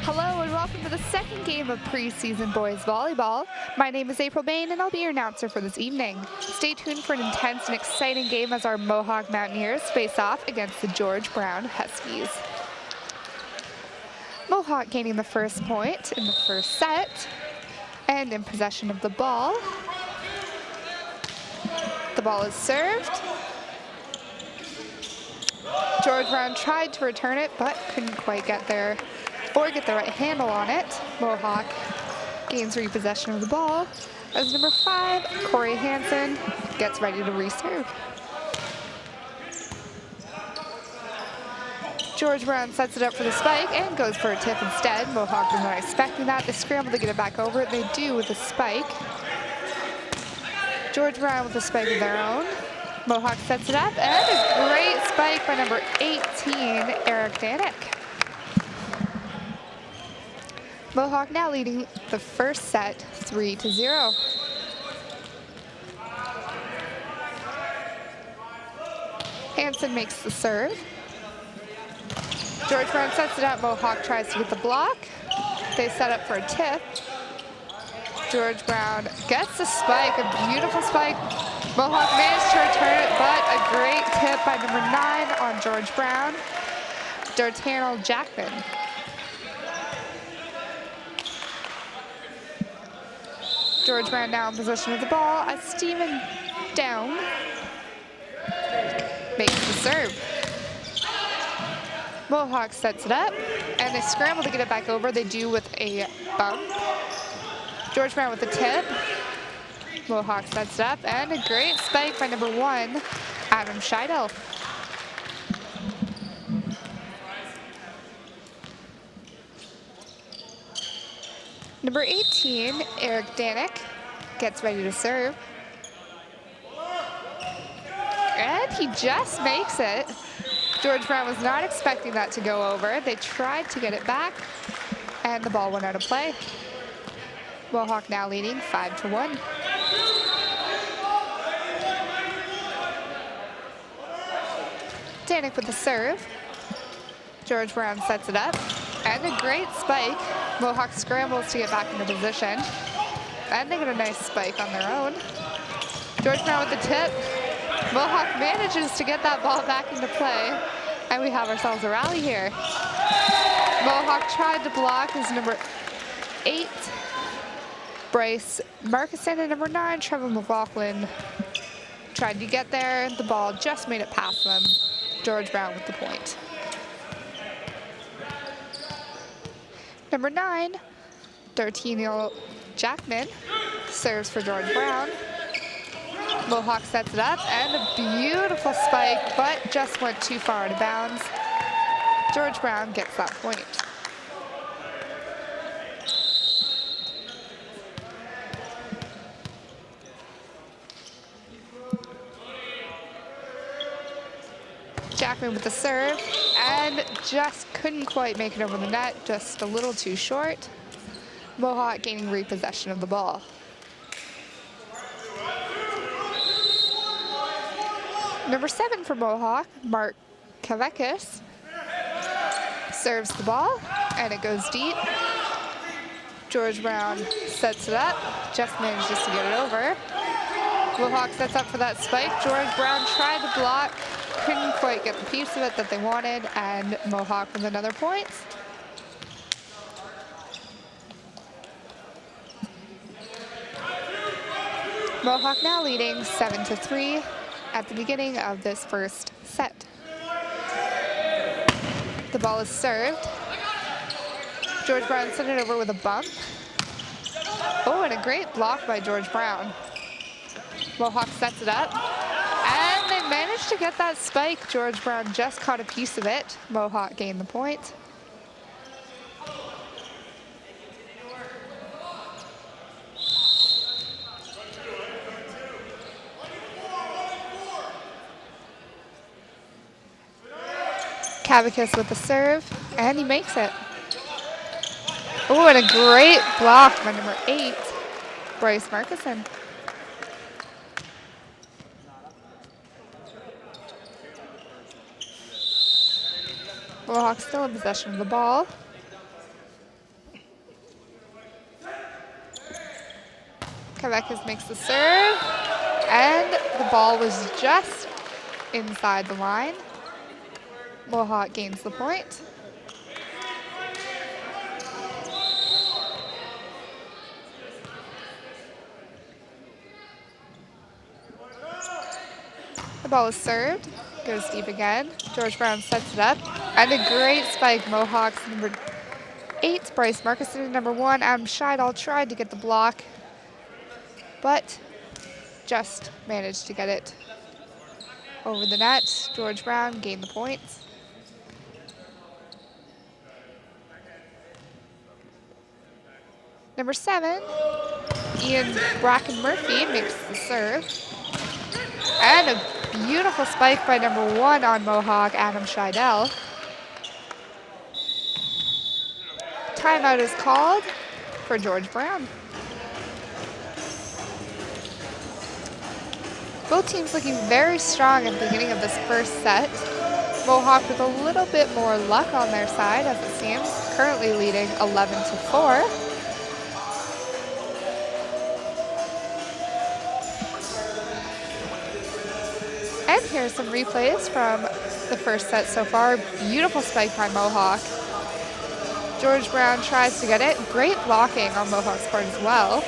Hello and welcome to the second game of preseason boys volleyball. My name is April Bain and I'll be your announcer for this evening. Stay tuned for an intense and exciting game as our Mohawk Mountaineers face off against the George Brown Huskies. Mohawk gaining the first point in the first set and in possession of the ball. The ball is served. George Brown tried to return it but couldn't quite get there or get the right handle on it. Mohawk gains repossession of the ball as number 5, Corey Hansen, gets ready to reserve. George Brown sets it up for the spike and goes for a tip instead. Mohawk was not expecting that. They scramble to get it back over. They do with a spike. George Brown with a spike of their own. Mohawk sets it up and a great spike by number 18, Eric Danek. Mohawk now leading the first set 3-0. Hansen makes the serve. George Brown sets it up. Mohawk tries to get the block. They set up for a tip. George Brown gets the spike, a beautiful spike. Mohawk managed to return it, but a great tip by number 9 on George Brown, D'Artagnan Jackman. George Brown now in possession of the ball as Steven Down makes the serve. Mohawk sets it up and they scramble to get it back over. They do with a bump. George Brown with the tip. Mohawk sets it up and a great spike by number 1, Adam Scheidel. Number 18, Eric Danek, gets ready to serve. And he just makes it. George Brown was not expecting that to go over. They tried to get it back, and the ball went out of play. Mohawk now leading 5-1. Danek with the serve. George Brown sets it up. And a great spike. Mohawk scrambles to get back into position. And they get a nice spike on their own. George Brown with the tip. Mohawk manages to get that ball back into play. And we have ourselves a rally here. Mohawk tried to block as number 8, Bryce Markison, and number 9, Trevor McLaughlin, tried to get there. The ball just made it past them. George Brown with the point. Number 9, D'Artagnan Jackman, serves for George Brown. Mohawk sets it up and a beautiful spike, but just went too far out of bounds. George Brown gets that point. Jackman with the serve, and just couldn't quite make it over the net, just a little too short. Mohawk gaining repossession of the ball. Number 7 for Mohawk, Mark Kavekis, serves the ball, and it goes deep. George Brown sets it up, just manages to get it over. Mohawk sets up for that spike. George Brown tried to block, couldn't quite get the piece of it that they wanted, and Mohawk with another point. Mohawk now leading 7-3 at the beginning of this first set. The ball is served. George Brown sent it over with a bump. Oh, and a great block by George Brown. Mohawk sets it up, and they managed to get that spike. George Brown just caught a piece of it. Mohawk gained the point. Kavakis with the serve, and he makes it. Oh, and a great block by number 8, Bryce Markison. Mohawk still in possession of the ball. Kavekis makes the serve, and the ball was just inside the line. Mohawk gains the point. The ball is served, goes deep again. George Brown sets it up, and a great spike. Mohawks number 8, Bryce Markison, number 1, Adam Scheidel tried to get the block, but just managed to get it over the net. George Brown gained the points. Number 7, Ian Bracken Murphy makes the serve. And a beautiful spike by number 1 on Mohawk, Adam Scheidel. Timeout is called for George Brown. Both teams looking very strong at the beginning of this first set. Mohawk with a little bit more luck on their side, as it seems, currently leading 11-4. And here are some replays from the first set so far. Beautiful spike by Mohawk. George Brown tries to get it. Great blocking on Mohawk's part as well.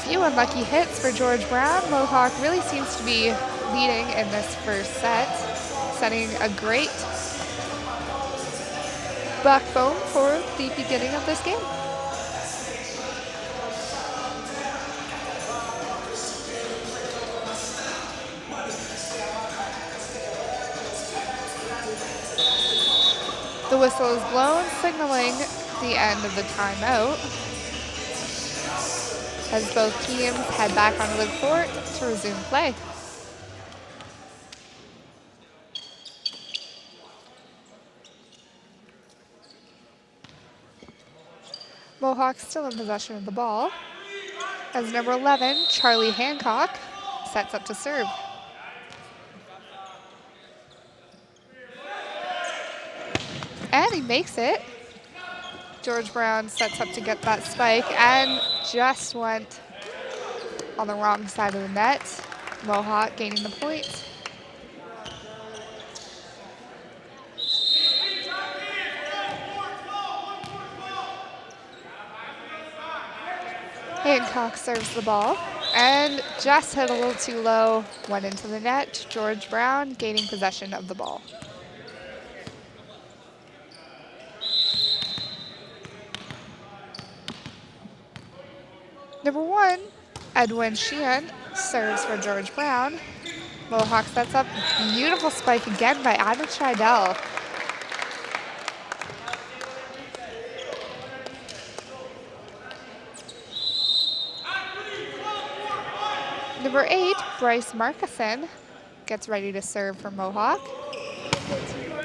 Few unlucky hits for George Brown. Mohawk really seems to be leading in this first set, setting a great backbone for the beginning of this game. The whistle is blown, signaling the end of the timeout, as both teams head back onto the court to resume play. Mohawk still in possession of the ball, as number 11, Charlie Hancock, sets up to serve. And he makes it. George Brown sets up to get that spike and just went on the wrong side of the net. Mohawk gaining the point. Hancock serves the ball and just hit a little too low, went into the net. George Brown gaining possession of the ball. Number 1, Edwin Sheehan serves for George Brown. Mohawk sets up. Beautiful spike again by Adam Scheidel. Number 8, Bryce Markison gets ready to serve for Mohawk.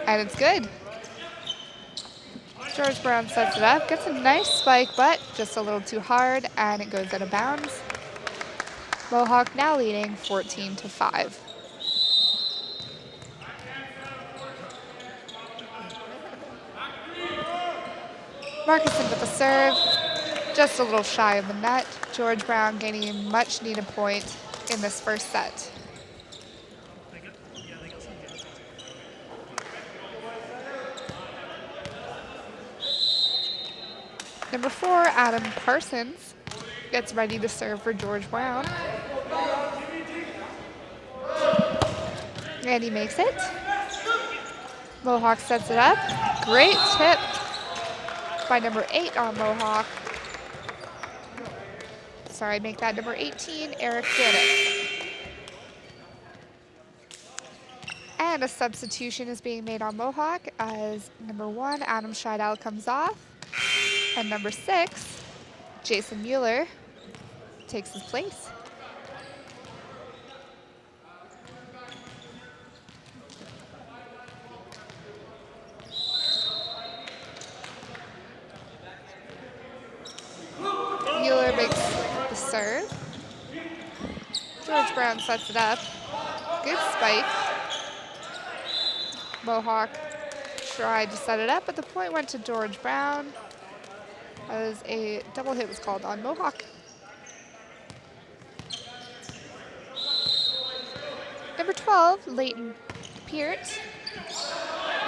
And it's good. George Brown sets it up, gets a nice spike, but just a little too hard, and it goes out of bounds. Mohawk now leading 14-5. Markison with the serve, just a little shy of the net. George Brown gaining a much needed point in this first set. Number 4, Adam Parsons gets ready to serve for George Brown. And he makes it. Mohawk sets it up. Great tip by number 8 on Mohawk. Sorry, make that number 18, Eric Janet. And a substitution is being made on Mohawk as number 1, Adam Scheidel, comes off. And number 6, Jason Mueller, takes his place. Mueller makes the serve. George Brown sets it up. Good spike. Mohawk tried to set it up, but the point went to George Brown as a double hit was called on Mohawk. Number 12, Leighton Peart,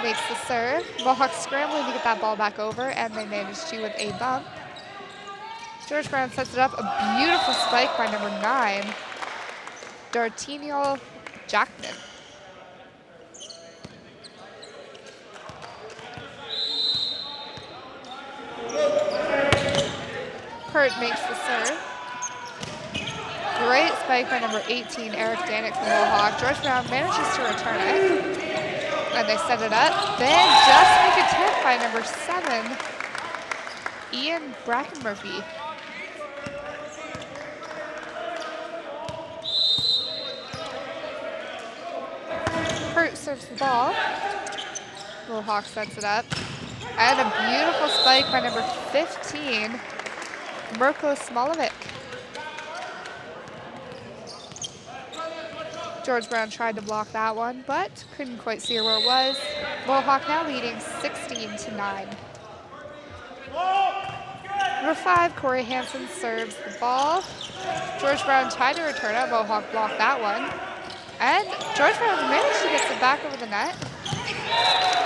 makes the serve. Mohawk scrambling to get that ball back over, and they managed to with a bump. George Brown sets it up. A beautiful spike by number 9, Dartiniel Jackman. Peart makes the serve. Great spike by number 18, Eric Danek from Mohawk. George Brown manages to return it. And they set it up. Then just make a tip by number 7, Ian Brackenmurphy. Peart serves the ball. Mohawk sets it up. And a beautiful spike by number 15, Mirko Smolovic. George Brown tried to block that one, but couldn't quite see where it was. Mohawk now leading 16-9. Number 5, Corey Hansen serves the ball. George Brown tried to return it. Mohawk blocked that one. And George Brown managed to get it back over the net.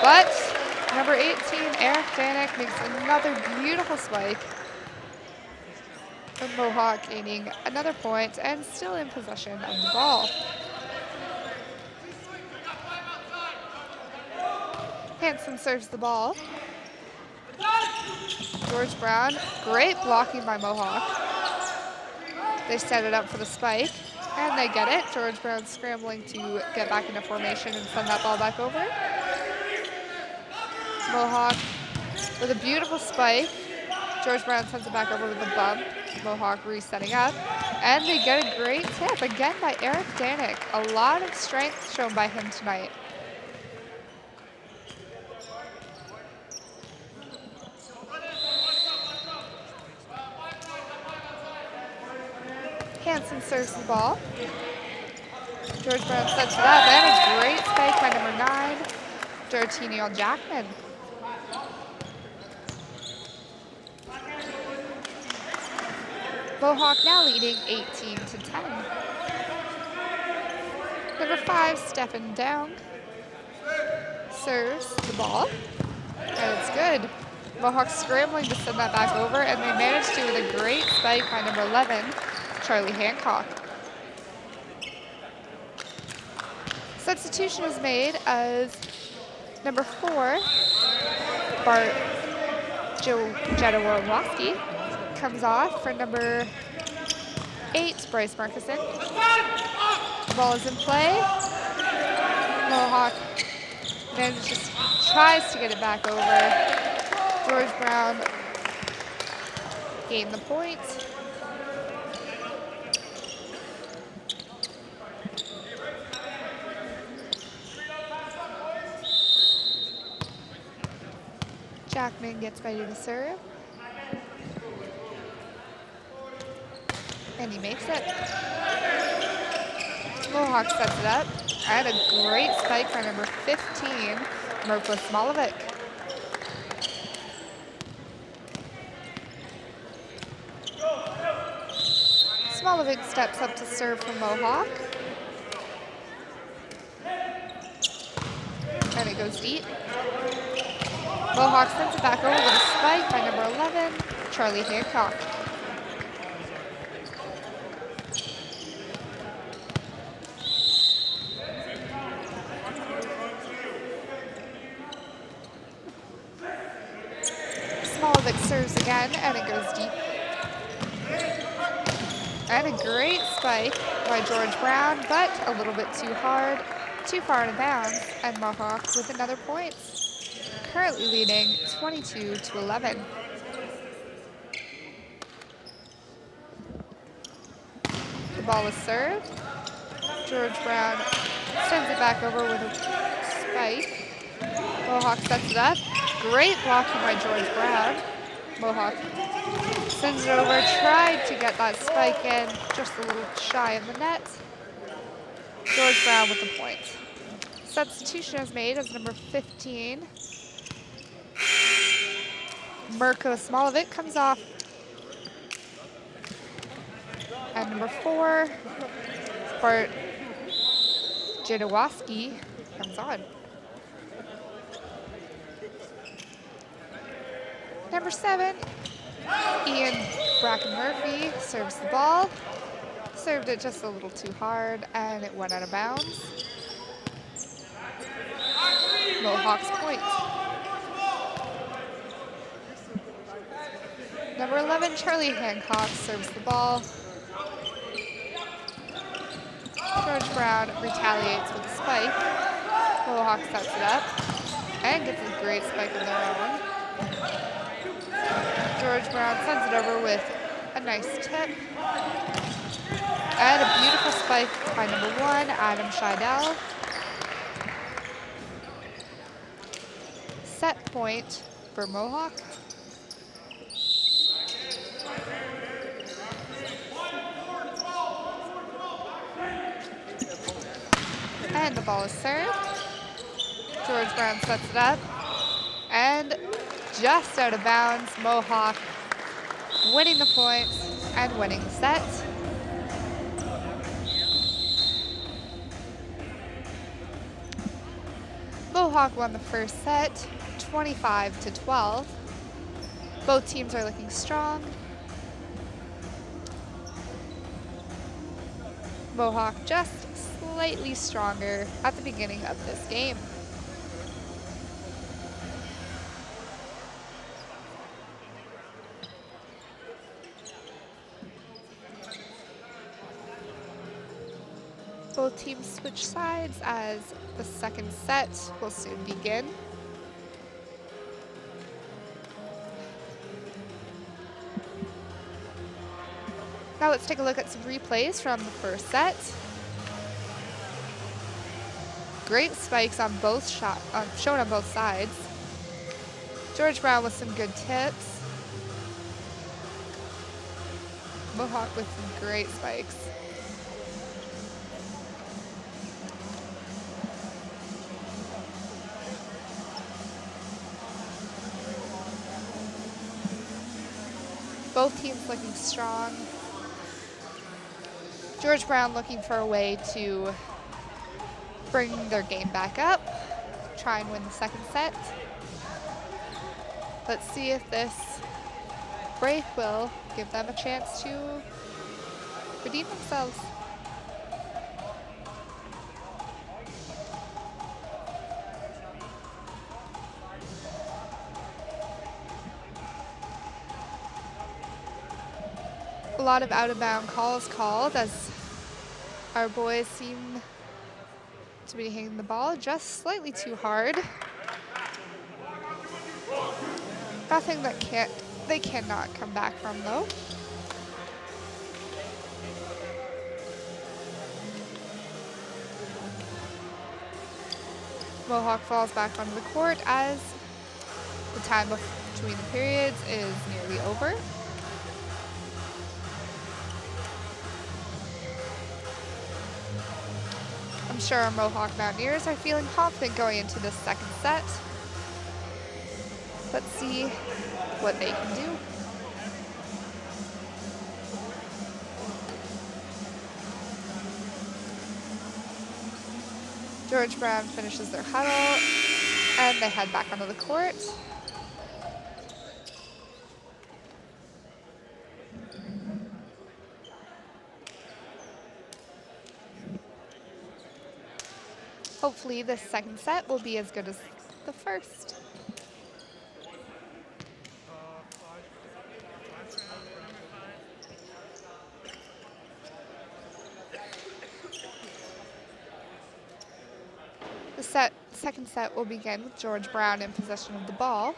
But number 18, Eric Danek, makes another beautiful spike. And Mohawk gaining another point and still in possession of the ball. Hansen serves the ball. George Brown, great blocking by Mohawk. They set it up for the spike, and they get it. George Brown scrambling to get back into formation and send that ball back over. Mohawk with a beautiful spike. George Brown sends it back over with a bump. Mohawk resetting up, and they get a great tip, again by Eric Danek. A lot of strength shown by him tonight. Hansen serves the ball. George Brown sets it up, and a great spike by number 9, Dartiniel Jackman. Mohawk now leading 18-10. Number 5, Stefan Down serves the ball, and it's good. Mohawk scrambling to send that back over, and they managed to with a great spike by number 11, Charlie Hancock. Substitution is made as number 4, Bart Jadowolowski, comes off for number 8, Bryce Markison. The ball is in play. Mohawk tries to get it back over. George Brown gained the point. Jackman gets ready to serve. And he makes it. Mohawk sets it up. And a great spike by number 15, Mirko Smolovic. Smolovic steps up to serve for Mohawk. And it goes deep. Mohawk sends it back over with a spike by number 11, Charlie Hancock. Smolovic serves again, and it goes deep. And a great spike by George Brown, but a little bit too hard, too far out of bounds, and Mohawk with another point. Currently leading 22-11. The ball is served. George Brown sends it back over with a spike. Mohawk sets it up. Great blocking by George Brown. Mohawk sends it over, tried to get that spike in, just a little shy of the net. George Brown with the point. Substitution is made as number 15, Mirko Smolovic comes off. And number 4, Bart Jidawaski comes on. Number 7, Ian Bracken-Murphy serves the ball. Served it just a little too hard, and it went out of bounds. Mohawks point. Number 11, Charlie Hancock serves the ball. George Brown retaliates with a spike. Mohawk sets it up and gets a great spike of their own. George Brown sends it over with a nice tip. And a beautiful spike by number 1, Adam Scheidel. Set point for Mohawk. And the ball is served. George Brown sets it up. And just out of bounds, Mohawk winning the points and winning the set. Mohawk won the first set, 25-12. Both teams are looking strong. Mohawk just slightly stronger at the beginning of this game. Both teams switch sides as the second set will soon begin. Now let's take a look at some replays from the first set. Great spikes on both shown on both sides. George Brown with some good tips. Mohawk with some great spikes. Both teams looking strong. George Brown looking for a way to bring their game back up, try and win the second set. Let's see if this break will give them a chance to redeem themselves. A lot of out-of-bound calls called as our boys seem to be hitting the ball just slightly too hard. Nothing that they cannot come back from though. Mohawk falls back onto the court as the time between the periods is nearly over. I'm sure our Mohawk Mountaineers are feeling confident going into this second set. Let's see what they can do. George Brown finishes their huddle and they head back onto the court. Hopefully this second set will be as good as the first. The second set will begin with George Brown in possession of the ball.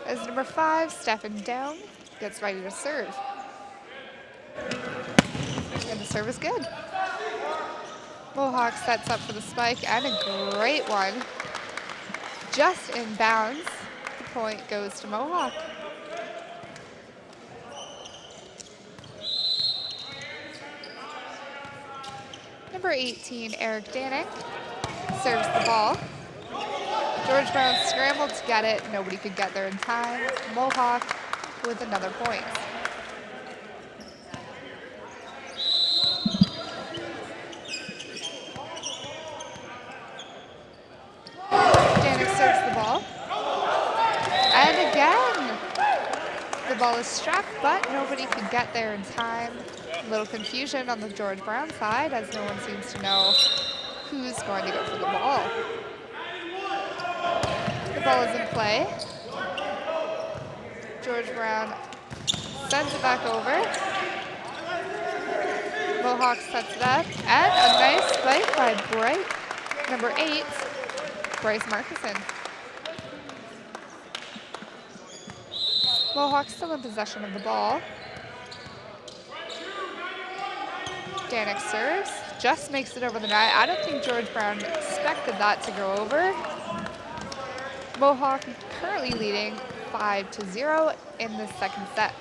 As number 5, Stefan Down, gets ready to serve. And the serve is good. Mohawk sets up for the spike and a great one. Just in bounds, the point goes to Mohawk. Number 18, Eric Danek, serves the ball. George Brown scrambled to get it. Nobody could get there in time. Mohawk with another point. Danik serves the ball. And again, the ball is struck, but nobody could get there in time. A little confusion on the George Brown side as no one seems to know who's going to go for the ball. The ball is in play. George Brown sends it back over. Mohawk sets it up, and a nice spike by number 8, Bryce Markison. Mohawk still in possession of the ball. Danik serves, just makes it over the net. I don't think George Brown expected that to go over. Mohawk currently leading 5-0 in the second set.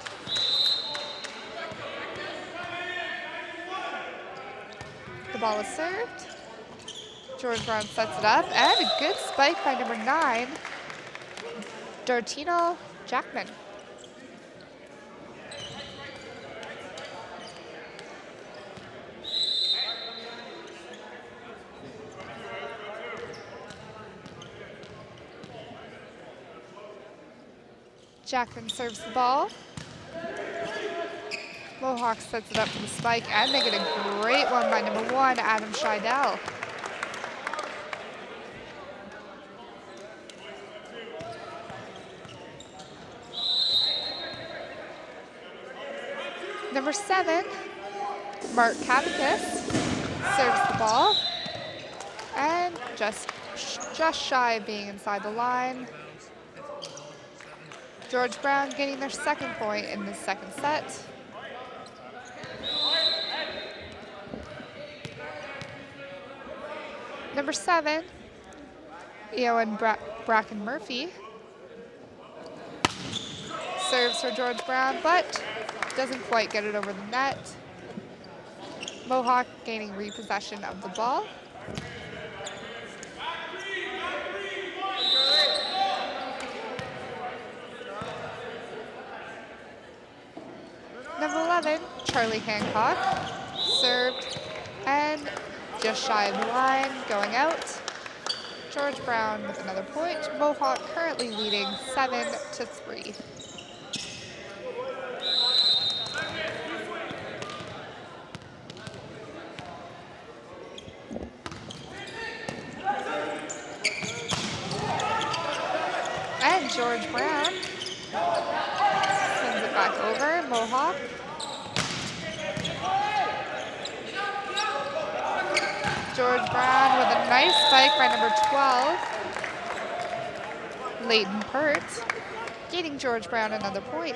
The ball is served. George Brown sets it up, and a good spike by number 9, Dartino Jackman. Jackman serves the ball. Mohawk sets it up for the spike, and they get a great one by number 1, Adam Scheidel. Number 7, Mark Cavicus serves the ball, and just shy of being inside the line. George Brown getting their second point in the second set. Number 7, Eoin Bracken Murphy serves for George Brown, but doesn't quite get it over the net. Mohawk gaining repossession of the ball. Number 11, Charlie Hancock served, and just shy of the line, going out. George Brown with another point. Mohawk currently leading 7-3. And George Brown sends it back over. Mohawk. George Brown with a nice spike by number 12, Leighton Pert, getting George Brown another point.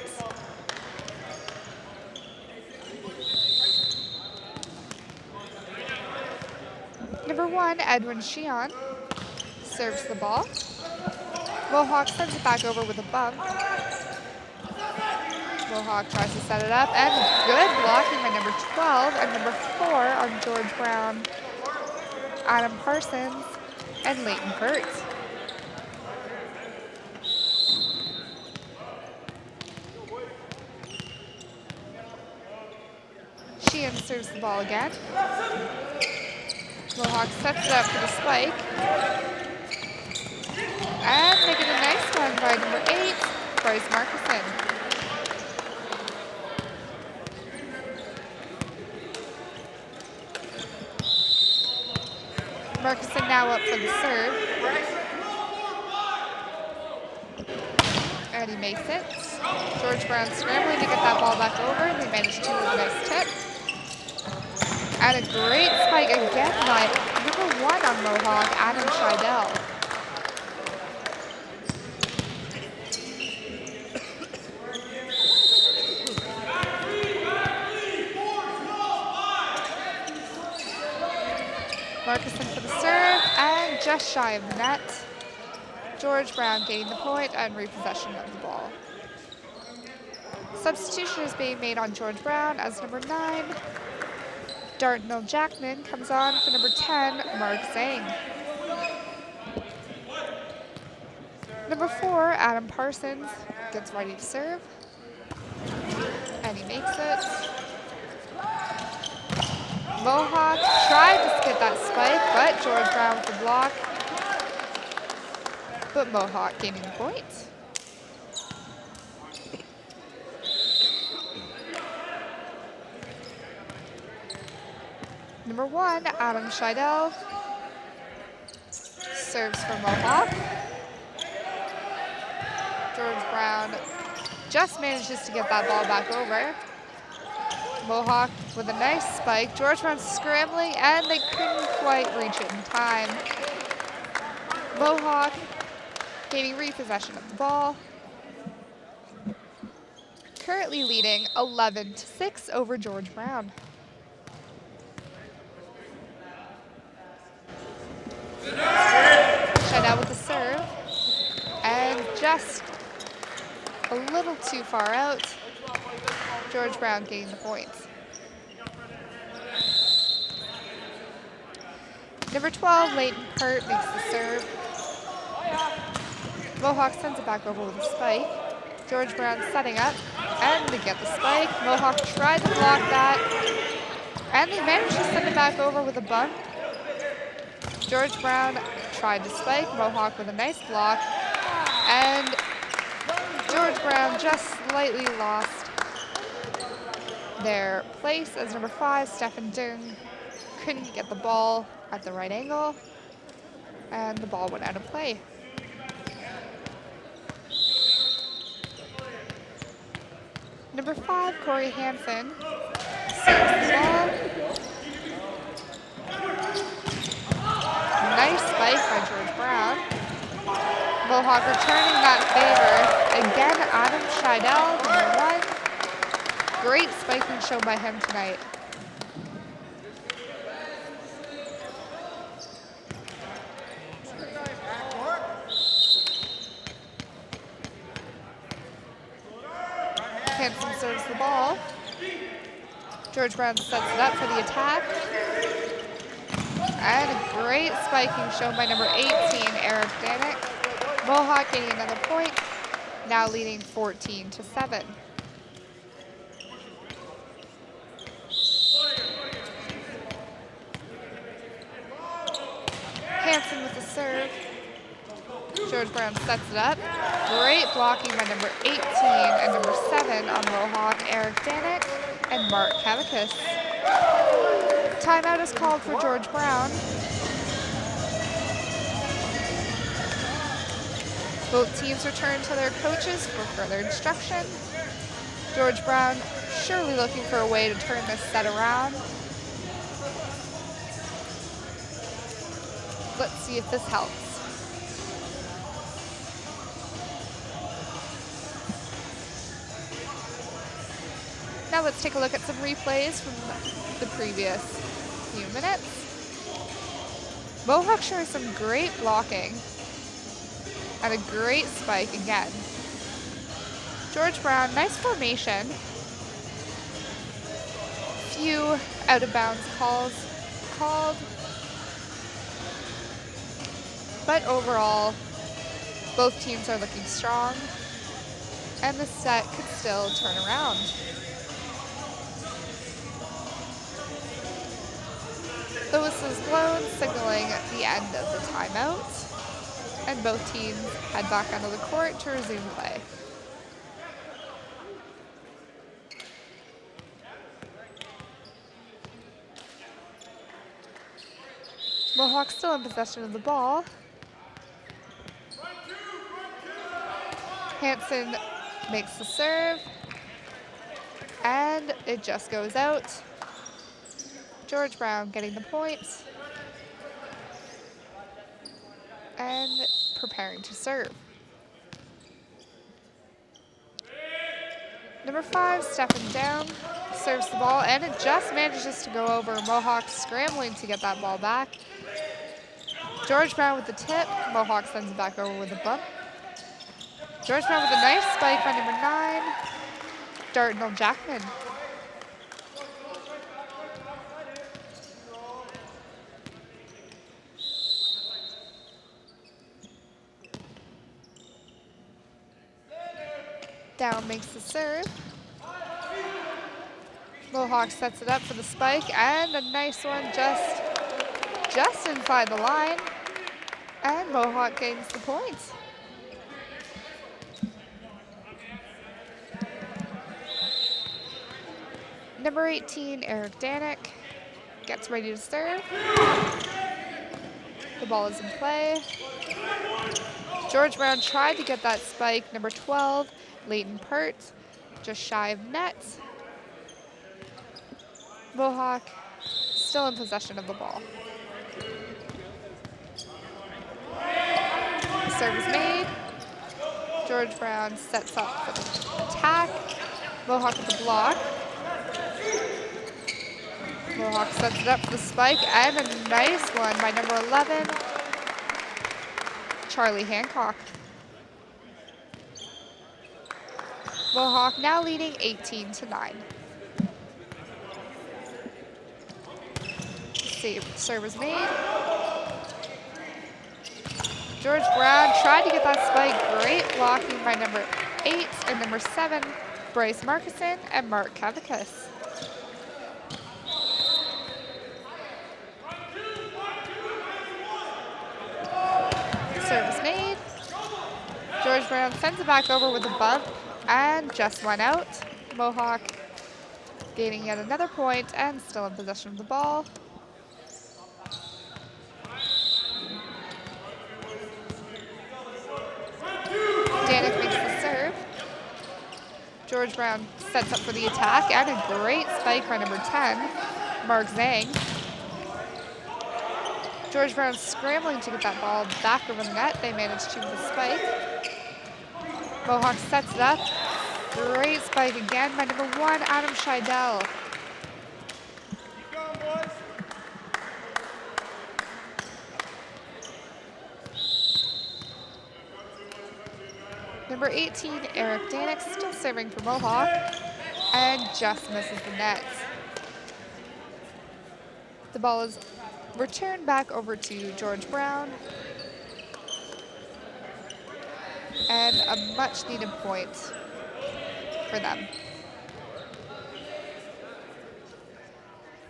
Number 1, Edwin Sheehan serves the ball. Mohawk sends it back over with a bump. Mohawk tries to set it up, and good blocking by number 12 and number 4 on George Brown. Adam Parsons and Leighton Pert. Sheehan serves the ball again. Mohawk sets it up for the spike. And they get a nice one by number 8, Bryce Markison. Markison now up for the serve. And he makes it. George Brown scrambling to get that ball back over. They managed to with a nice tip. And a great spike again by number 1 on Mohawk, Adam Scheidel. Markison for the serve, and just shy of the net. George Brown gaining the point and repossession of the ball. Substitution is being made on George Brown as number 9. Dartnell Jackman comes on for number 10, Mark Zhang. Number 4, Adam Parsons, gets ready to serve. And he makes it. Mohawk tried to get that spike, but George Brown with the block. But Mohawk gaining the point. Number 1, Adam Scheidel, serves for Mohawk. George Brown just manages to get that ball back over. Mohawk with a nice spike. George Brown scrambling, and they couldn't quite reach it in time. Mohawk gaining repossession of the ball. Currently leading 11-6 over George Brown. Scheidel with the serve. And just a little too far out. George Brown getting the points. Number 12, Leighton Pert makes the serve. Mohawk sends it back over with a spike. George Brown setting up, and they get the spike. Mohawk tried to block that, and they managed to send it back over with a bump. George Brown tried to spike. Mohawk with a nice block, and George Brown just slightly lost their place as number 5, Stefan Dung, couldn't get the ball at the right angle, and the ball went out of play. Number 5, Corey Hansen, serves the ball. Nice spike by George Brown. Mohawk returning that favor. Again, Adam Scheidel, number 1. Great spiking shown by him tonight. Hansen serves the ball. George Brown sets it up for the attack. And a great spiking shown by number 18, Eric Danek. Mohawk getting another point, now leading 14-7. Hansen with the serve. George Brown sets it up. Great blocking by number 18 and number 7 on Mohawk, Eric Danek and Mark Kavakis. Timeout is called for George Brown. Both teams return to their coaches for further instruction. George Brown surely looking for a way to turn this set around. Let's see if this helps. Now let's take a look at some replays from the previous few minutes. Mohawk showing some great blocking and a great spike again. George Brown, nice formation. Few out of bounds calls called. But overall, both teams are looking strong, and the set could still turn around. The whistle is blown, signaling the end of the timeout, and both teams head back onto the court to resume play. Mohawk still in possession of the ball. Hansen makes the serve, and it just goes out. George Brown getting the points and preparing to serve. Number 5, Stefan Down, serves the ball, and it just manages to go over. Mohawk scrambling to get that ball back. George Brown with the tip. Mohawk sends it back over with a bump. George Brown with a nice spike by number 9, Dartnell Jackman. Down makes the serve. Mohawk sets it up for the spike, and a nice one just inside the line. And Mohawk gains the points. Number 18, Eric Danik, gets ready to serve. The ball is in play. George Brown tried to get that spike. Number 12, Leighton Pert, just shy of net. Mohawk still in possession of the ball. The serve is made. George Brown sets up for the attack. Mohawk with the block. Mohawk sets it up for the spike, and a nice one by number 11, Charlie Hancock. Mohawk now leading 18-9. Serve is made. George Brown tried to get that spike. Great blocking by number 8 and number 7, Bryce Markison and Mark Kavakis. Serve is made. George Brown sends it back over with a bump and just went out. Mohawk gaining yet another point and still in possession of the ball. Danik makes the serve. George Brown sets up for the attack, and a great spike by number 10, Mark Zhang. George Brown scrambling to get that ball back over the net. They managed to with the spike. Mohawk sets it up. Great spike again by number 1, Adam Scheidel. Keep going, boys. Number 18, Eric Danik, still serving for Mohawk, and just misses the net. The ball is returned back over to George Brown, and a much needed point for them.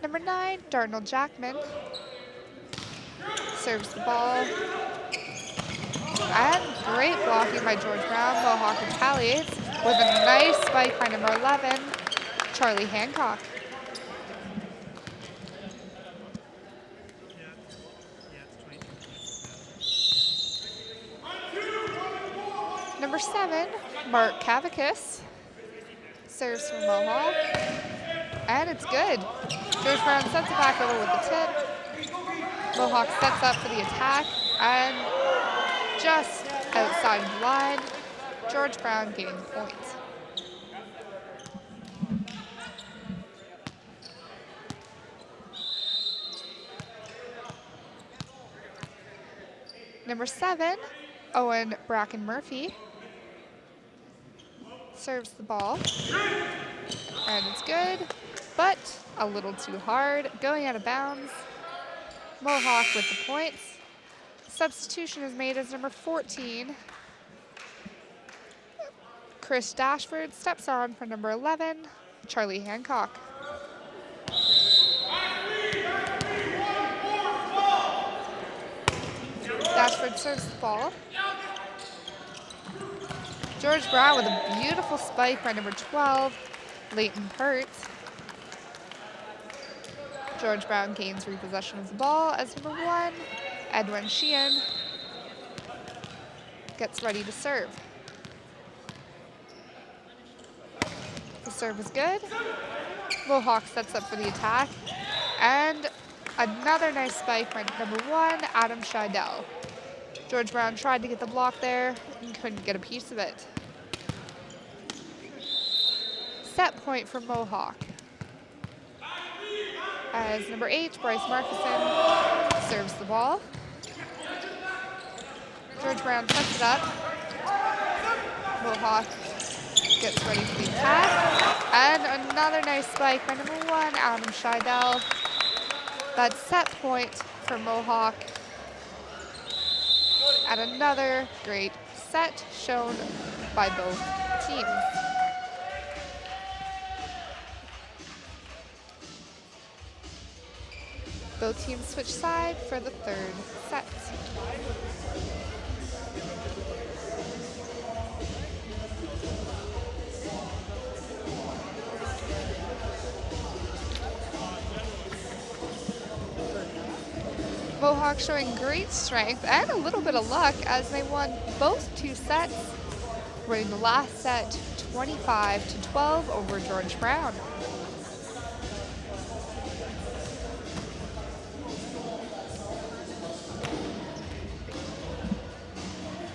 Number 9, Darnell Jackman, serves the ball. And great blocking by George Brown. Mohawk retaliates with a nice spike by number 11, Charlie Hancock. Number 7, Mark Kavakis, serves for Mohawk, and it's good. George Brown sets it back over with the tip. Mohawk sets up for the attack, and just outside of the line, George Brown getting the point. Number 7, Owen Bracken Murphy, serves the ball, and it's good, but a little too hard, going out of bounds. Mohawk with the points. Substitution is made as number 14. Chris Dashford steps on for number 11, Charlie Hancock. Dashford serves the ball. George Brown with a beautiful spike by number 12, Leighton Pert. George Brown gains repossession of the ball as number 1, Edwin Sheehan, gets ready to serve. The serve is good. Mohawk sets up for the attack. And another nice spike by number 1, Adam Scheidel. George Brown tried to get the block there and couldn't get a piece of it. Set point for Mohawk, as number 8, Bryce Markison, serves the ball. George Brown sets it up. Mohawk gets ready for the attack. And another nice spike by number 1, Adam Scheidel. That's set point for Mohawk. And another great set shown by both teams. Both teams switch side for the third set. Mohawk showing great strength and a little bit of luck as they won both 2 sets, winning the last set 25-12 over George Brown.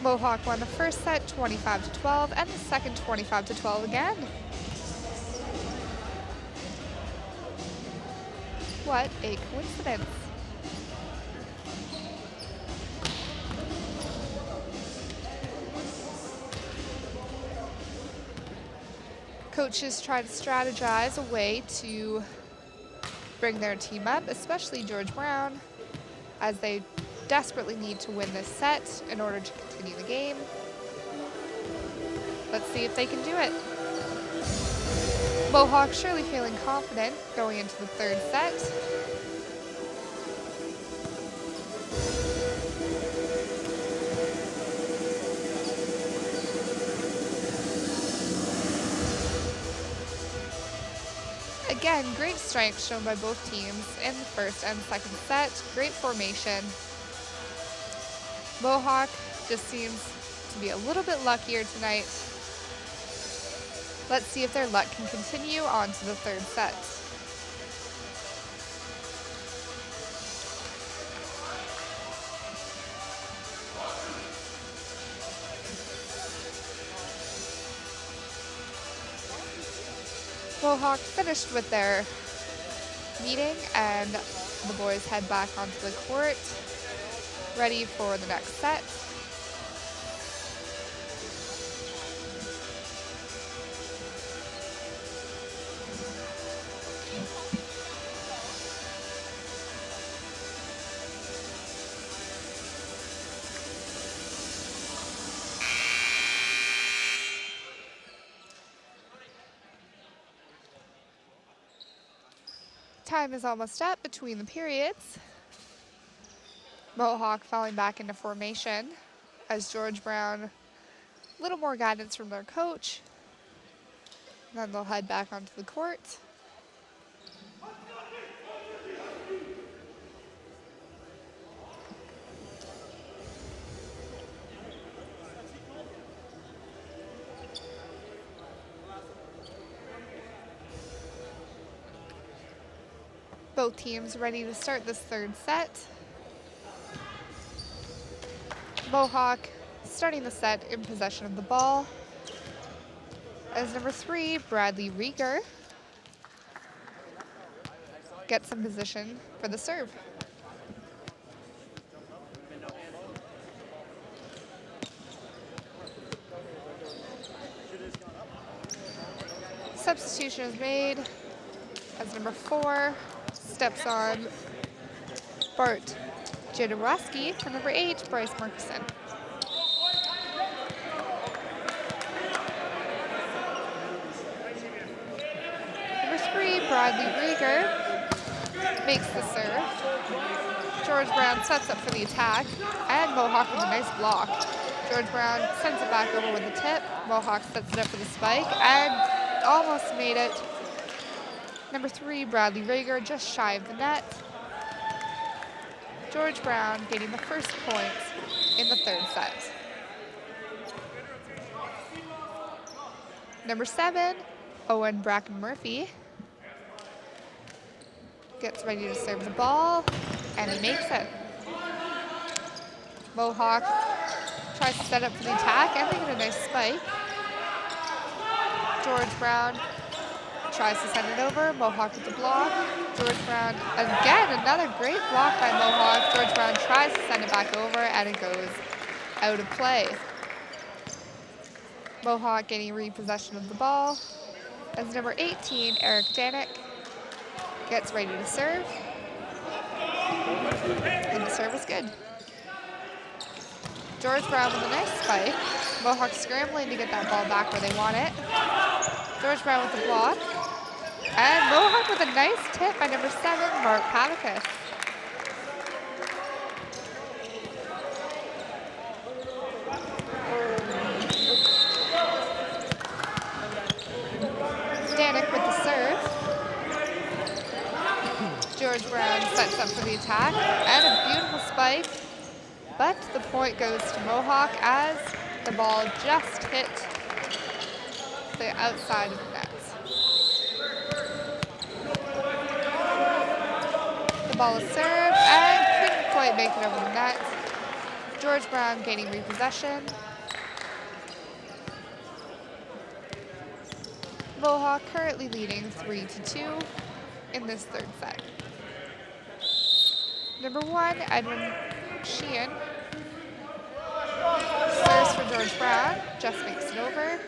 Mohawk won the first set 25-12 and the second 25-12 again. What a coincidence. Coaches try to strategize a way to bring their team up, especially George Brown, as they desperately need to win this set in order to continue the game. Let's see if they can do it. Mohawk surely feeling confident going into the third set. Again, great strength shown by both teams in the first and second set. Great formation. Mohawk just seems to be a little bit luckier tonight. Let's see if their luck can continue on to the third set. Mohawk finished with their meeting and the boys head back onto the court, ready for the next set. Time is almost up between the periods. Mohawk falling back into formation as George Brown, a little more guidance from their coach. And then they'll head back onto the court. Both teams ready to start this third set. Mohawk starting the set in possession of the ball as number 3, Bradley Rieger, gets some position for the serve. Substitution is made as number 4 steps on Bart Jodorowsky for number 8, Bryce Markson. Number 3, Bradley Rieger makes the serve. George Brown sets up for the attack, and Mohawk with a nice block. George Brown sends it back over with a tip. Mohawk sets it up for the spike, and almost made it. Number 3, Bradley Rieger, just shy of the net. George Brown getting the first points in the third set. Number 7, Owen Bracken Murphy, gets ready to serve the ball, and he makes it. Mohawk tries to set up for the attack, and they get a nice spike. George Brown tries to send it over. Mohawk with the block. George Brown, again, another great block by Mohawk. George Brown tries to send it back over, and it goes out of play. Mohawk getting repossession of the ball as number 18, Eric Danik, gets ready to serve. And the serve is good. George Brown with a nice spike. Mohawk scrambling to get that ball back where they want it. George Brown with the block. And Mohawk with a nice tip by number 7, Mark Pavicus. George Brown sets up for the attack, and a beautiful spike, but the point goes to Mohawk as the ball just hit the outside of the net. The ball is served and couldn't quite make it over the net. George Brown gaining repossession. Mohawk currently leading 3-2 in this third set. Number 1, Edwin Sheehan. Serves for George Brown, just makes it over.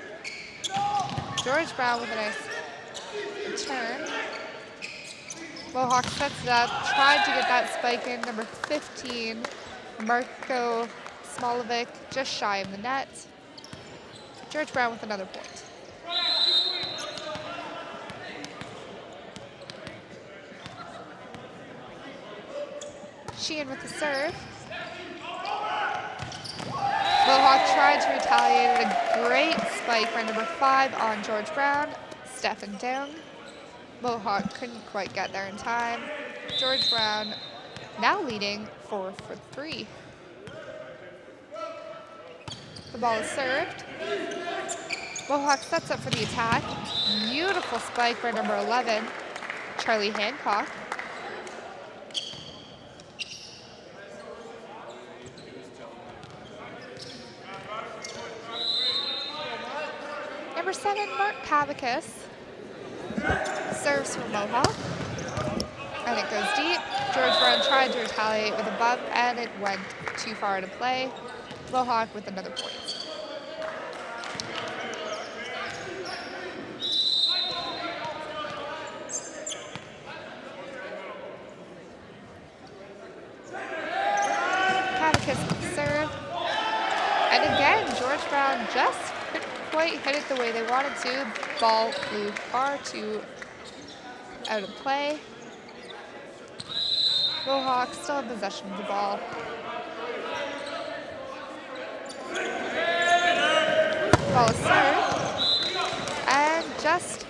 George Brown with a nice return. Mohawk sets it up, tried to get that spike in. Number 15, Marko Smolovic, just shy of the net. George Brown with another point. Sheehan with the serve. Mohawk tried to retaliate with a great spike by number 5 on George Brown, Stefan Down. Mohawk couldn't quite get there in time. George Brown now leading 4-3. The ball is served. Mohawk sets up for the attack. Beautiful spike by number 11, Charlie Hancock. Number 7, Mark Kavakis, serves for Mohawk, and it goes deep. George Brown tried to retaliate with a bump, and it went too far to play. Mohawk with another point. Kavakis with the serve, and again, George Brown just couldn't quite hit it the way they wanted to. Ball flew far too out of play. Mohawk still in possession of the ball. Ball is served and just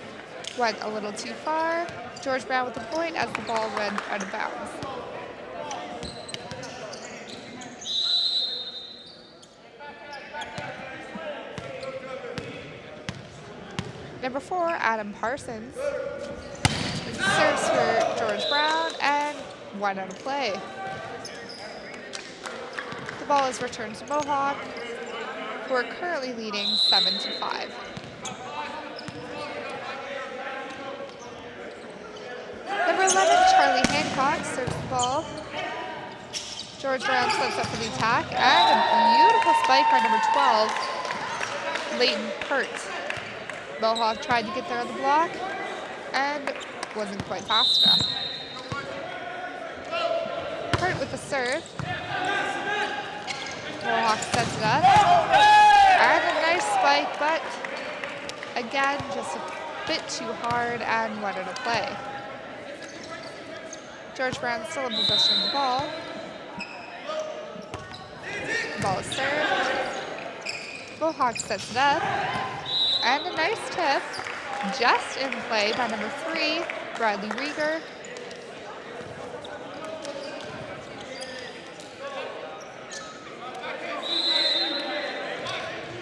went a little too far. George Brown with the point as the ball went out of bounds. Number 4, Adam Parsons, serves for George Brown and went out of play. The ball is returned to Mohawk, who are currently leading 7-5. Number 11, Charlie Hancock, serves the ball. George Brown sets up for the attack, and a beautiful spike by number 12, Leighton Pert. Mohawk tried to get there on the block and wasn't quite fast enough. Pert with the serve. Mohawk sets it up. And a nice spike, but again, just a bit too hard and went out of play. George Brown still in possession of the ball. The ball is served. Mohawk sets it up. And a nice tip, just in play by number 3, Bradley Rieger.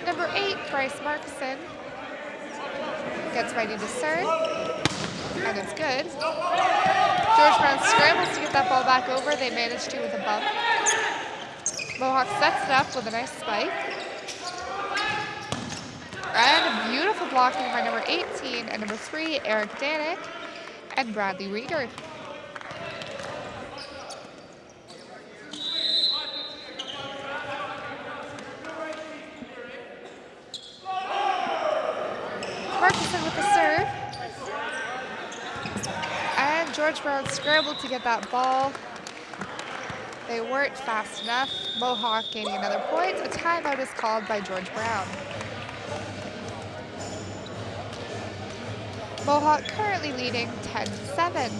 Number 8, Bryce Markison, gets ready to serve, and it's good. George Brown scrambles to get that ball back over. They managed to with a bump. Mohawk sets it up with a nice spike. And a beautiful blocking by number 18 and number 3, Eric Danik and Bradley Rieger. Markison with the serve. And George Brown scrambled to get that ball. They weren't fast enough. Mohawk gaining another point. A timeout is called by George Brown. Mohawk currently leading 10-7.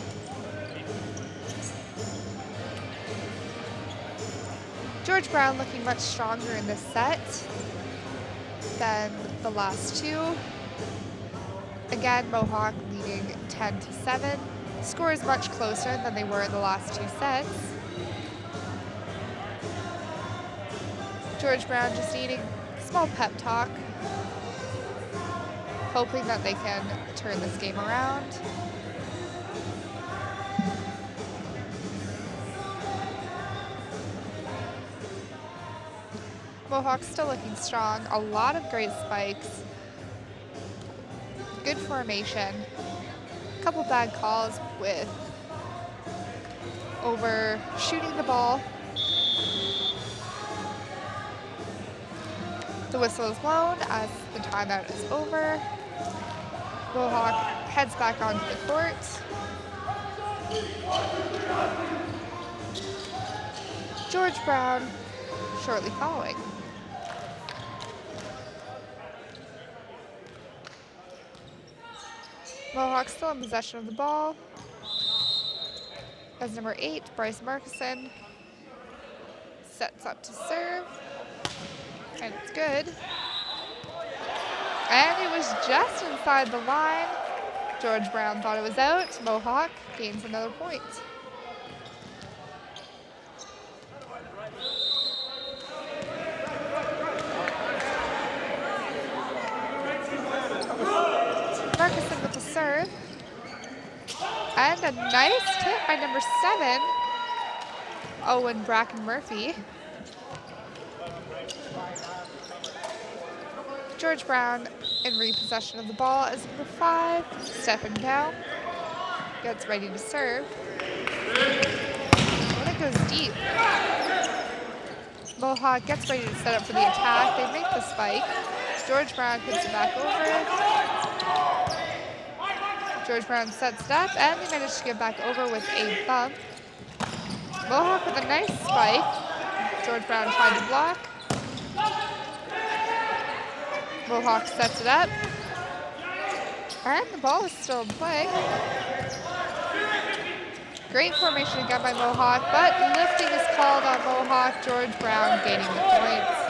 George Brown looking much stronger in this set than the last two. Again, Mohawk leading 10-7. Score is much closer than they were in the last 2 sets. George Brown just needing a small pep talk, hoping that they can turn this game around. Mohawk still looking strong. A lot of great spikes. Good formation. A couple bad calls with overshooting the ball. The whistle is blown as the timeout is over. Mohawk heads back onto the court. George Brown shortly following. Mohawk still in possession of the ball. As number 8, Bryce Markison sets up to serve. And it's good. And it was just inside the line. George Brown thought it was out. Mohawk gains another point. Markison with the serve. And a nice tip by number 7, Owen Bracken Murphy. George Brown in repossession of the ball as number 5, stepping down, gets ready to serve. And it goes deep. Mohawk gets ready to set up for the attack. They make the spike. George Brown puts it back over. George Brown sets it up, and they manage to get back over with a bump. Mohawk with a nice spike. George Brown tried to block. Mohawk sets it up. And the ball is still in play. Great formation again by Mohawk, but lifting is called on Mohawk. George Brown gaining the points.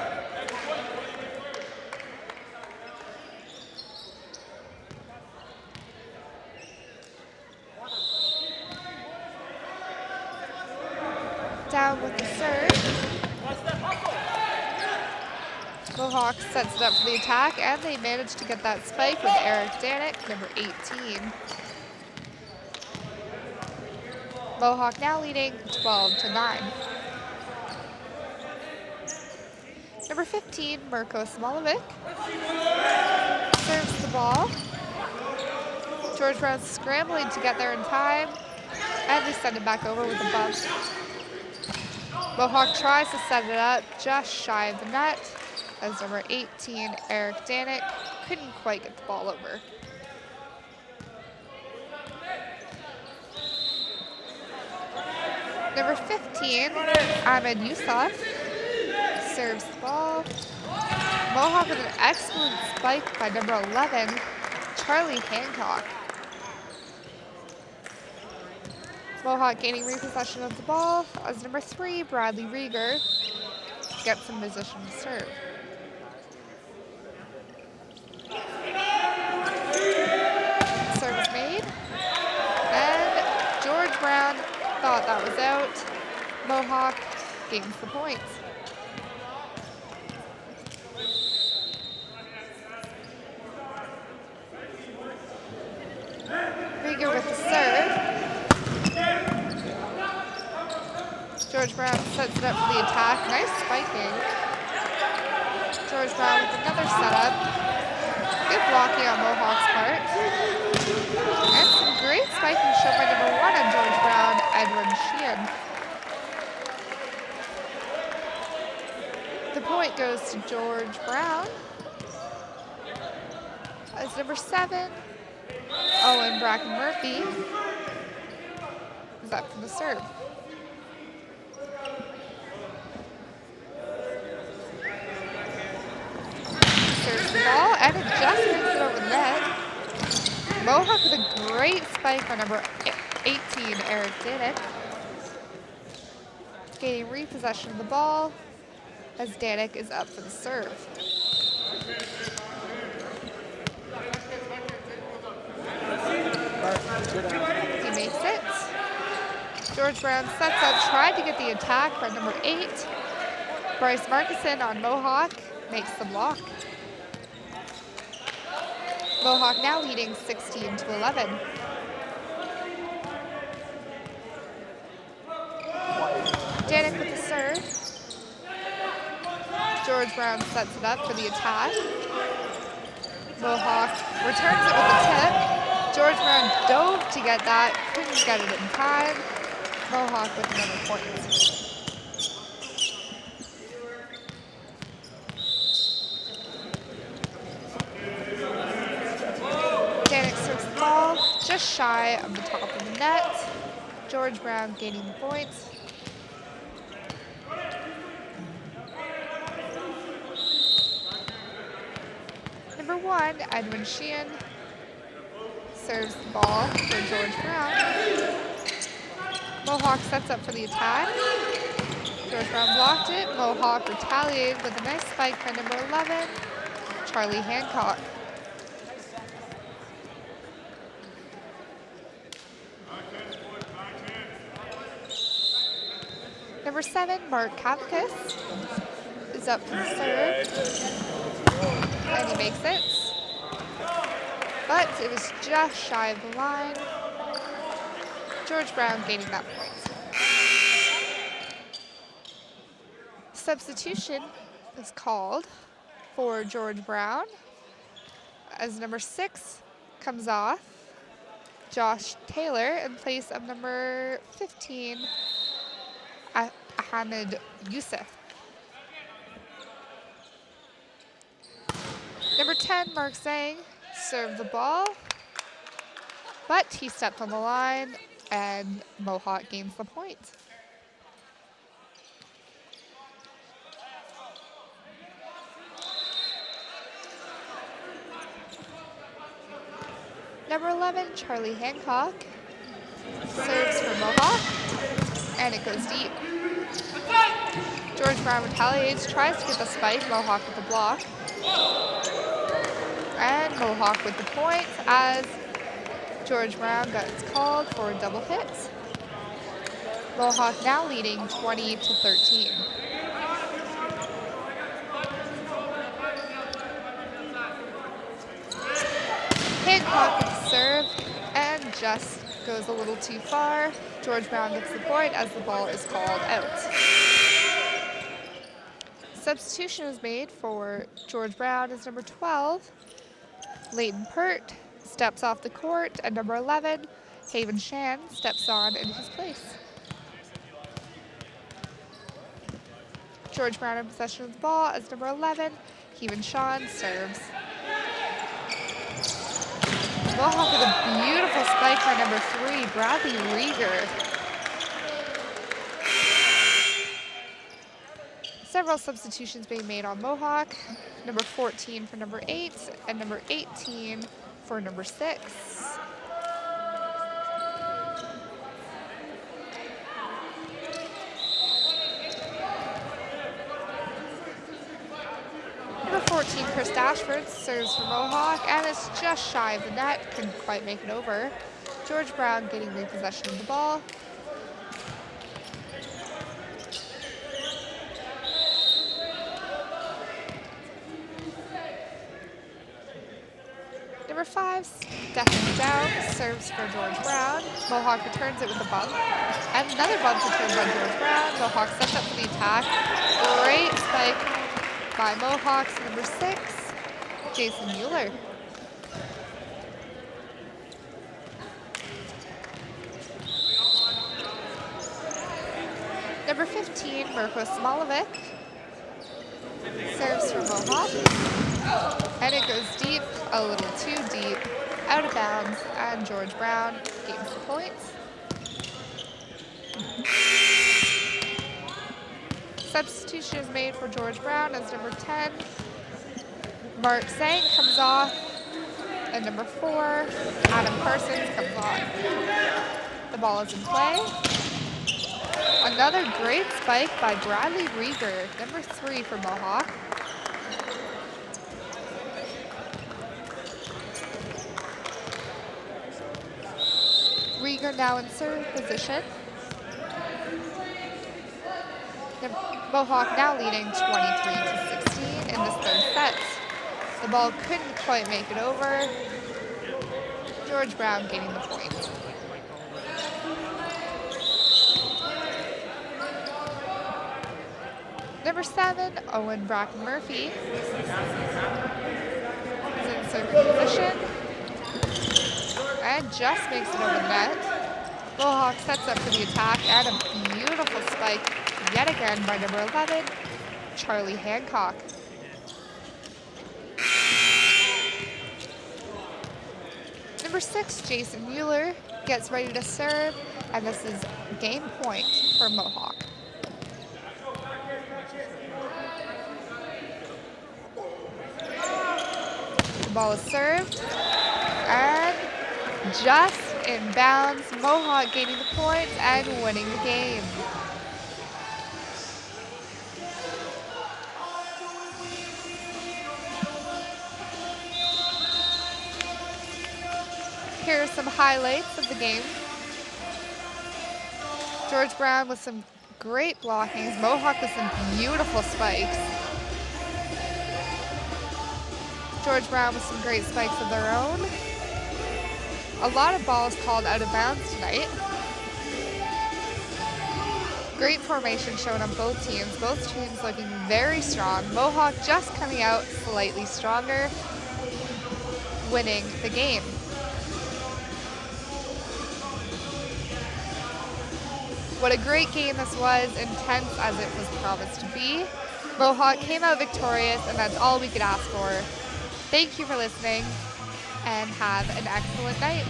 Down with the serve. Mohawk sets it up for the attack, and they manage to get that spike with Eric Danik, number 18. Mohawk now leading 12-9. Number 15, Mirko Smolovic, serves the ball. George Brown scrambling to get there in time, and they send it back over with a bump. Mohawk tries to set it up just shy of the net, as number 18, Eric Danik, couldn't quite get the ball over. Number 15, Ahmed Yusuf, serves the ball. Mohawk with an excellent spike by number 11, Charlie Hancock. Mohawk gaining repossession of the ball as number 3, Bradley Rieger, gets in position to serve. Serve is made. And George Brown thought that was out. Mohawk gains the points. Rieger with the serve. George Brown sets it up for the attack. Nice spiking. George Brown with another setup. Good blocking on Mohawk's part. And some great spiking shown by number 1 on George Brown, Edwin Sheehan. The point goes to George Brown. As number 7, Owen Bracken Murphy is up for the serve. Serves the ball, and it just makes it over the net. Mohawk with a great spike on number 18, Eric Danik. Gaining repossession of the ball as Danik is up for the serve. He makes it. George Brown sets up, tried to get the attack by number 8. Bryce Markison on Mohawk makes the block. Mohawk now leading 16-11. Danik with the serve. George Brown sets it up for the attack. Mohawk returns it with the tip. George Brown dove to get that, couldn't get it in time. Mohawk with another point. Danik serves the ball just shy of the top of the net. George Brown gaining the points. Number 1, Edwin Sheehan serves the ball for George Brown. Mohawk sets up for the attack. George Brown blocked it. Mohawk retaliated with a nice spike by number 11, Charlie Hancock. Number 7, Mark Kavakis is up for the serve. And he makes it. But it was just shy of the line. George Brown gaining that point. Substitution is called for George Brown as number 6 comes off. Josh Taylor in place of number 15, Ahmed Youssef. Number 10, Mark Zhang, served the ball, but he stepped on the line and Mohawk gains the point. Number 11, Charlie Hancock, serves for Mohawk, and it goes deep. George Brown retaliates, tries to get the spike, Mohawk with the block. And Mohawk with the point as George Brown gets called for a double hit. Mohawk now leading 20-13. Hancock with the serve and just goes a little too far. George Brown gets the point as the ball is called out. Substitution is made for George Brown as number 12. Leighton Pert steps off the court, and number 11, Haven Shan, steps on in his place. George Brown in possession of the ball as number 11, Haven Shan serves. Mohawk with a beautiful spike by number 3, Bradley Rieger. Several substitutions being made on Mohawk. Number 14 for number 8, and number 18 for number 6. Number 14, Chris Dashford, serves for Mohawk, and it's just shy of the net, couldn't quite make it over. George Brown getting repossession of the ball. Number 5, Stephen Down, serves for George Brown. Mohawk returns it with a bump. And another bump returned by George Brown. Mohawk sets up for the attack. Great spike by Mohawks. Number 6, Jason Mueller. Number 15, Mirko Smolovic, serves for Mohawk. And it goes deep, a little too deep, out of bounds, and George Brown gains the points. Substitution is made for George Brown as number 10. Mark Zhang comes off, and number 4, Adam Parsons comes on. The ball is in play. Another great spike by Bradley Rieger, number 3 for Mohawk. Rieger now in serve position. Mohawk now leading 23-16 in this third set. The ball couldn't quite make it over. George Brown gaining the point. Number 7, Owen Bracken Murphy is in serving position and just makes it over the net. Mohawk sets up for the attack and a beautiful spike yet again by number 11, Charlie Hancock. Number 6, Jason Mueller gets ready to serve, and this is game point for Mohawk. The ball is served, and just in bounds, Mohawk gaining the point and winning the game. Here are some highlights of the game. George Brown with some great blockings, Mohawk with some beautiful spikes. George Brown with some great spikes of their own. A lot of balls called out of bounds tonight. Great formation shown on both teams looking very strong. Mohawk just coming out slightly stronger, winning the game. What a great game this was, intense as it was promised to be. Mohawk came out victorious, and that's all we could ask for. Thank you for listening, and have an excellent night.